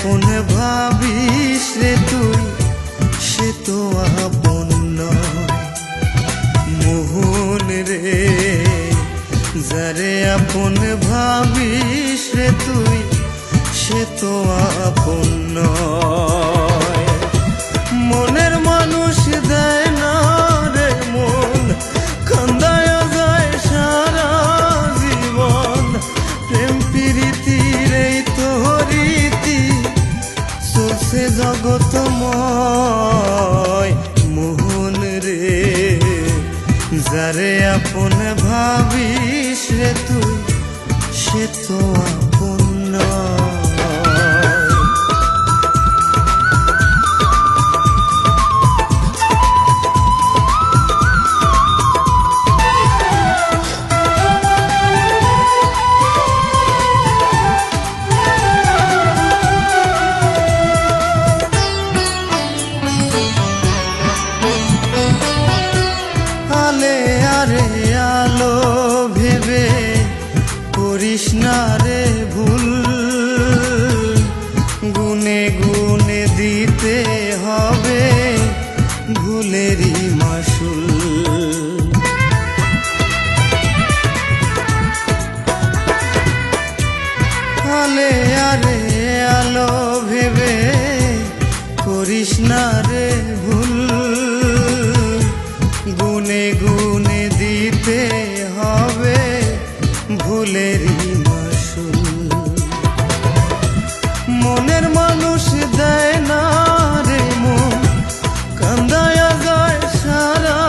আপন ভাবিস রে তুই সে তো আপন নয়। মোহন রে যারে আপন ভাবিস রে তুই সে তো আপন নয়। মনের মানুষ দেয় না রে মন, কান্দায় যায় সারা জীবন। প্রেম প্রীতির এই তো রীতি চলছে জগতময়। মোহন রে যারে আপন ভাবিস রে তুই সে তো আপন নয়। আরে আলো ভেবে করিস না রে ভুল, গুনে গুনে দিতে হবে ভুলেরই মাসুল। আলে আরে আলো ভেবে করিস না রে ভুল, গুনে গুনে দিতে হবে ভুলেরই মাসুল। মনের মানুষ দেয় না রে মন, কান্দায়া যায় সারা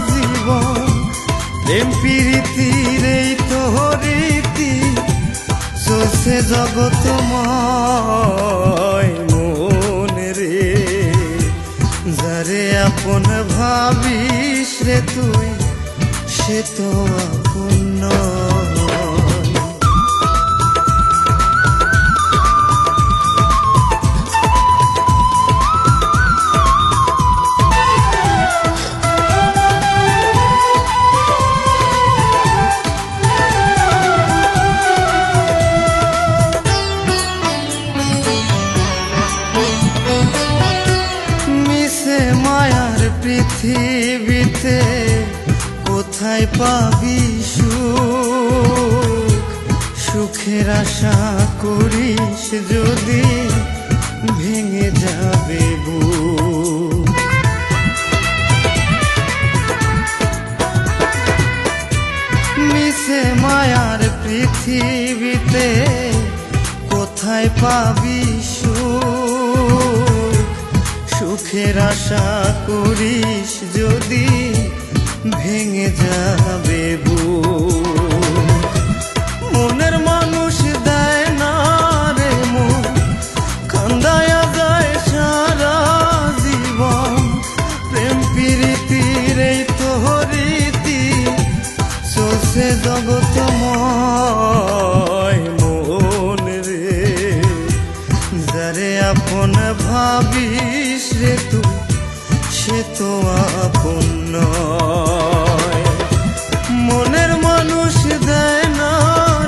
জীবন। প্রেম প্রীতির এই তো রীতি চলছে জগতময়। মন রে যারে আপন ভাবিস রে তুই সে তো আপন নয়। মিশে মায়ার পৃথিবীতে কোথায় পাবি সুখ, সুখের আশা করিস যদি ভেঙে যাবে বুক। মিশে মায়ার পৃথিবীতে কোথায় পাবি সুখ, সুখের আশা করিস যদি ভেঙে যাবে বুক। মনের মানুষ দেয় না রে মন, কান্দায়া যায় সারা জীবন। প্রেম প্রীতির এই তো রীতি চলছে জগতময়। মন রে যারে আপন ভাবিস রে তুই সে তো আপন নয়। মনের মানুষ দেয় না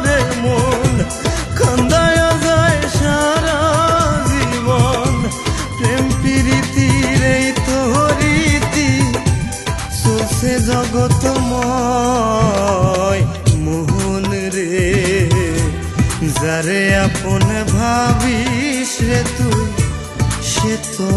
রে মন, কান্দায়া যায় সারা জীবন। প্রেম প্রীতির এই তো রীতি চলছে জগতময়। মোহন রে যারে আপন ভাবিস রে তুই সে তো